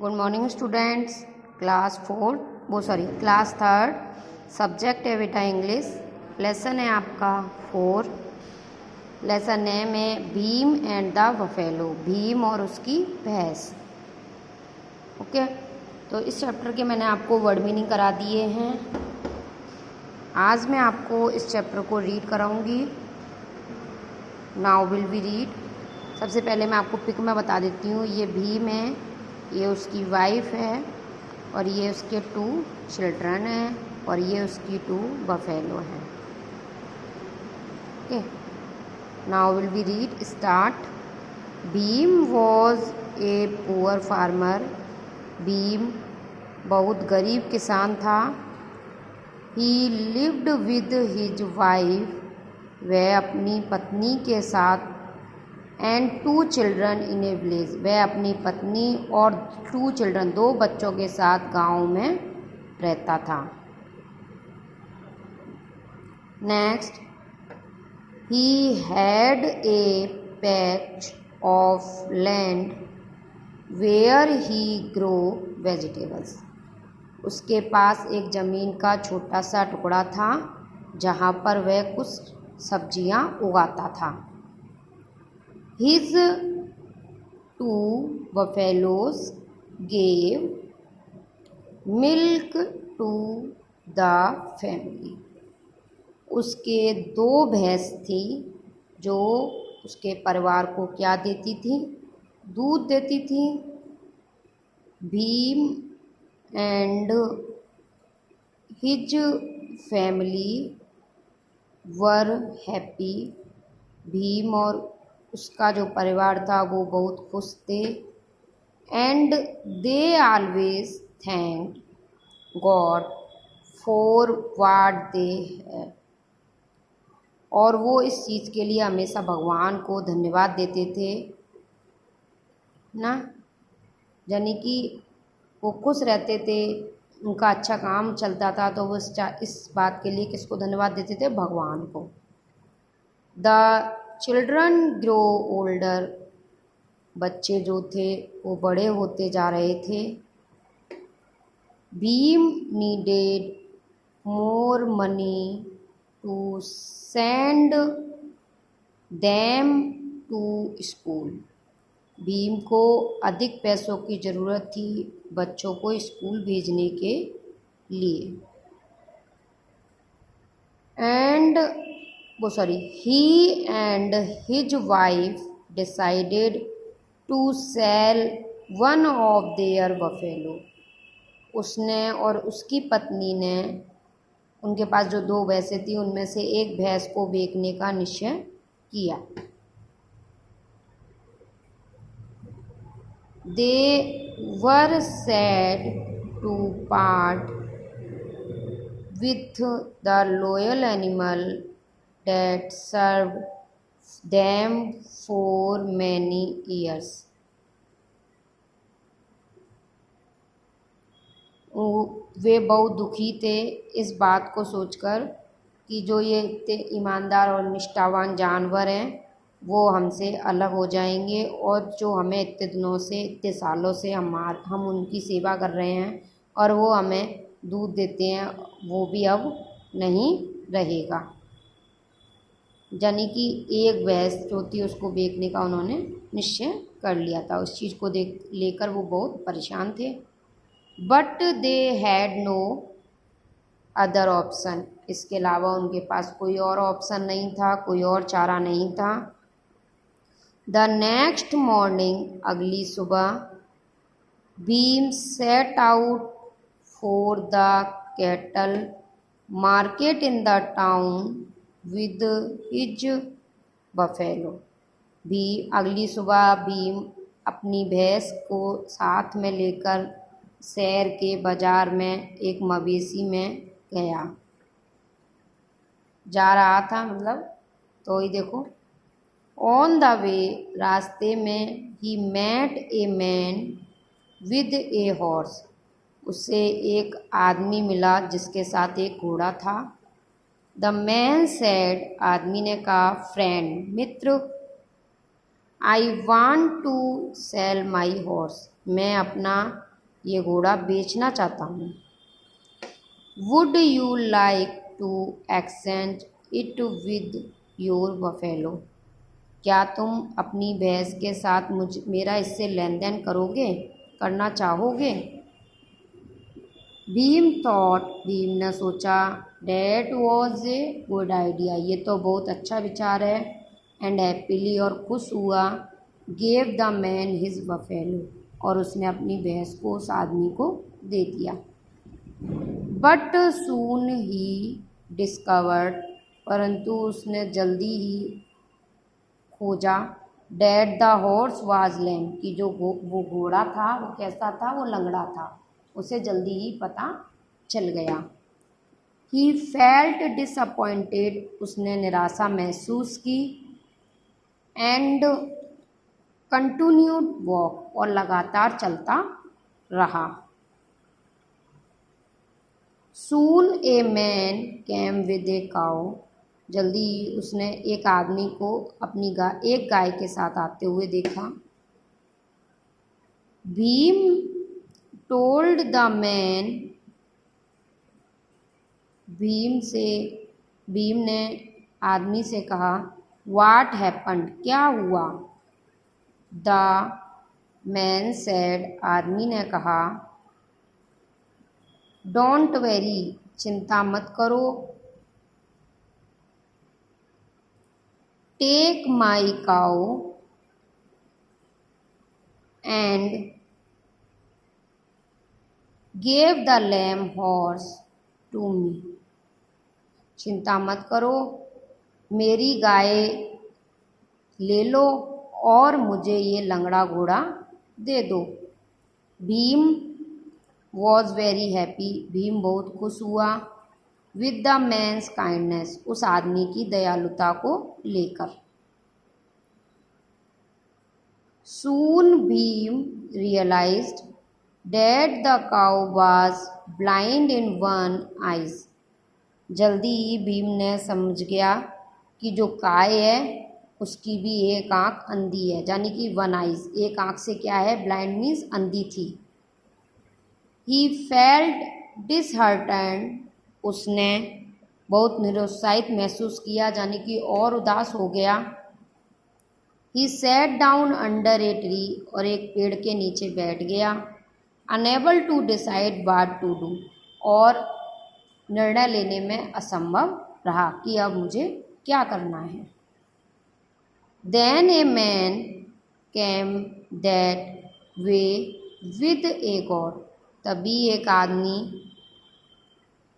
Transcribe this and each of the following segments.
Good morning students. Class third, subject है बेटा English. Lesson है आपका 4। लेसन नेम है Bhim and the buffalo, Bhim और उसकी भैंस। ओके, तो इस चैप्टर के मैंने आपको वर्ड मीनिंग करा दिए हैं। आज मैं आपको इस चैप्टर को रीड कराऊंगी। Now will be read. सबसे पहले मैं आपको पिक में बता देती हूँ। ये भीम है, ये उसकी वाइफ है, और ये उसके 2 चिल्ड्रन हैं, और ये उसकी 2 बफेलो हैं। Okay, now will be read. Start. Bhim was a poor farmer. Bhim बहुत गरीब किसान था। ही लिव्ड विद हिज वाइफ, वह अपनी पत्नी के साथ, and 2 children in A village, वह अपनी पत्नी और 2 चिल्ड्रन 2 बच्चों के साथ गांव में रहता था। Next, he had a patch of land where he grow vegetables, उसके पास एक ज़मीन का छोटा सा टुकड़ा था जहाँ पर वह कुछ सब्जियाँ उगाता था। His 2 buffaloes gave milk to the family, उसके 2 भैंस थी जो उसके परिवार को क्या देती थी? दूध देती थी। Bhim and his family were happy, Bhim और उसका जो परिवार था वो बहुत खुश थे। And they always thanked God for what they have, और वो इस चीज़ के लिए हमेशा भगवान को धन्यवाद देते थे ना, यानी कि वो खुश रहते थे, उनका अच्छा काम चलता था, तो वो इस बात के लिए किसको धन्यवाद देते थे? भगवान को। द चिल्ड्रन ग्रो ओल्डर, बच्चे जो थे वो बड़े होते जा रहे थे। Bheem needed more money to send them to school, Bheem को अधिक पैसों की ज़रूरत थी बच्चों को स्कूल भेजने के लिए। He and his wife decided to sell one of their buffalo, उसने और उसकी पत्नी ने, उनके पास जो 2 भैंसें थी उनमें से एक भैंस को बेचने का निश्चय किया। They were sad to part with the loyal animal that served them for many years, वे बहुत दुखी थे इस बात को सोचकर कि जो ये इतने ईमानदार और निष्ठावान जानवर हैं वो हमसे अलग हो जाएंगे, और जो हमें इतने दिनों से, इतने सालों से हम उनकी सेवा कर रहे हैं और वो हमें दूध देते हैं, वो भी अब नहीं रहेगा। यानी कि एक भैंस जो थी उसको बेचने का उन्होंने निश्चय कर लिया था। उस चीज़ को लेकर वो बहुत परेशान थे। But they had no other option, इसके अलावा उनके पास कोई और ऑप्शन नहीं था, कोई और चारा नहीं था। द नेक्स्ट मॉर्निंग, अगली सुबह, Bhim set out for the cattle market in the town with his buffalo, भी अगली सुबह भीम अपनी भैंस को साथ में लेकर शहर के बाज़ार में एक मवेशी में गया, जा रहा था मतलब। तो ये देखो, ऑन द वे, रास्ते में, he met a man with a horse, उससे एक आदमी मिला जिसके साथ एक घोड़ा था। द मैन सेड, आदमी ने कहा, फ्रेंड, मित्र, I want to sell my horse, मैं अपना ये घोड़ा बेचना चाहता हूँ। Would you like to exchange it with your buffalo, क्या तुम अपनी भैंस के साथ मेरा इससे लेन देन करना चाहोगे? भीम थॉट, भीम ने सोचा, that was a good idea, ये तो बहुत अच्छा विचार है। एंड हैप्पीली, और खुश हुआ, gave the man his buffalo, और उसने अपनी भैंस को उस आदमी को दे दिया। बट सून ही डिस्कवर्ड, परंतु उसने जल्दी ही खोजा, डैट द हॉर्स वाज लेम, कि जो वो घोड़ा था वो कैसा था, वो लंगड़ा था। उसे जल्दी ही पता चल गया। ही फेल्ट डिसअपॉइंटेड, उसने निराशा महसूस की। एंड कंटिन्यूड वॉक, और लगातार चलता रहा। Soon a man came with a cow, जल्दी ही उसने एक आदमी को अपनी एक गाय के साथ आते हुए देखा। Bhim told the man, Bhim ने आदमी से कहा, व्हाट हैपन्ड, क्या हुआ? द मैन सेड, आदमी ने कहा, डोंट वेरी, चिंता मत करो, take my cow and gave the lame horse to me, चिंता मत करो, मेरी गाय ले लो और मुझे ये लंगड़ा घोड़ा दे दो। Bhim was very happy, Bhim बहुत खुश हुआ। विद द मैन्स काइंडनेस, उस आदमी की दयालुता को लेकर। Soon Bhim realised that the cow was blind in one eyes, जल्दी ही भीम ने समझ गया कि जो गाय है उसकी भी एक आँख अंधी है, यानी कि वन आइज, एक आँख से क्या है, ब्लाइंड मीन्स अंधी थी। ही फेल्ट डिसहार्टेंड, उसने बहुत निरुत्साहित महसूस किया, यानी कि और उदास हो गया। He sat down under a tree, और एक पेड़ के नीचे बैठ गया। Unable to decide what to do, और निर्णय लेने में असंभव रहा कि अब मुझे क्या करना है। Then a man came that way with a goat, तभी एक आदमी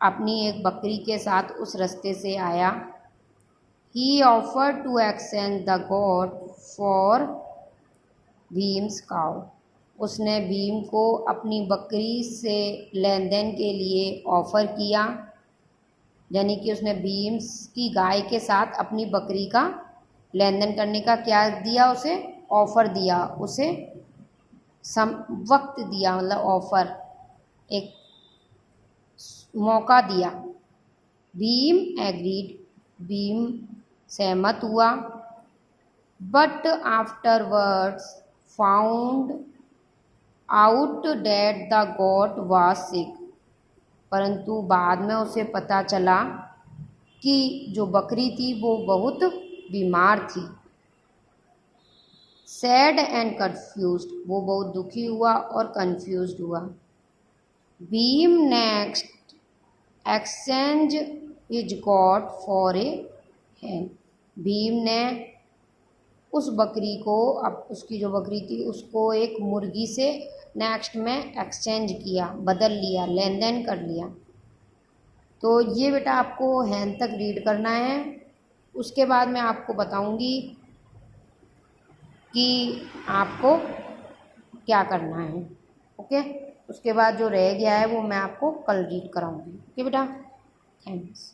अपनी एक बकरी के साथ उस रास्ते से आया। He offer to exchange the goat for Bhim's cow, उसने भीम को अपनी बकरी से लेन देन के लिए ऑफ़र किया, यानी कि उसने भीम की गाय के साथ अपनी बकरी का लेन देन करने का क्या दिया, उसे ऑफ़र दिया, उसे वक्त दिया, मतलब ऑफ़र, एक मौका दिया। भीम एग्रीड, भीम सहमत हुआ। But afterwards found out that the got was sick, परंतु बाद में उसे पता चला कि जो बकरी थी वो बहुत बीमार थी। सैड एंड कन्फ्यूज्ड, वो बहुत दुखी हुआ और कन्फ्यूज्ड हुआ। Bhim next exchange his goat for a hen, Bhim ने उस बकरी को, अब उसकी जो बकरी थी उसको एक मुर्गी से नेक्स्ट में एक्सचेंज किया, बदल लिया, लेन देन कर लिया। तो ये बेटा आपको हैन तक रीड करना है। उसके बाद मैं आपको बताऊंगी कि आपको क्या करना है। ओके, उसके बाद जो रह गया है वो मैं आपको कल रीड कराऊंगी। ओके बेटा, थैंक्स।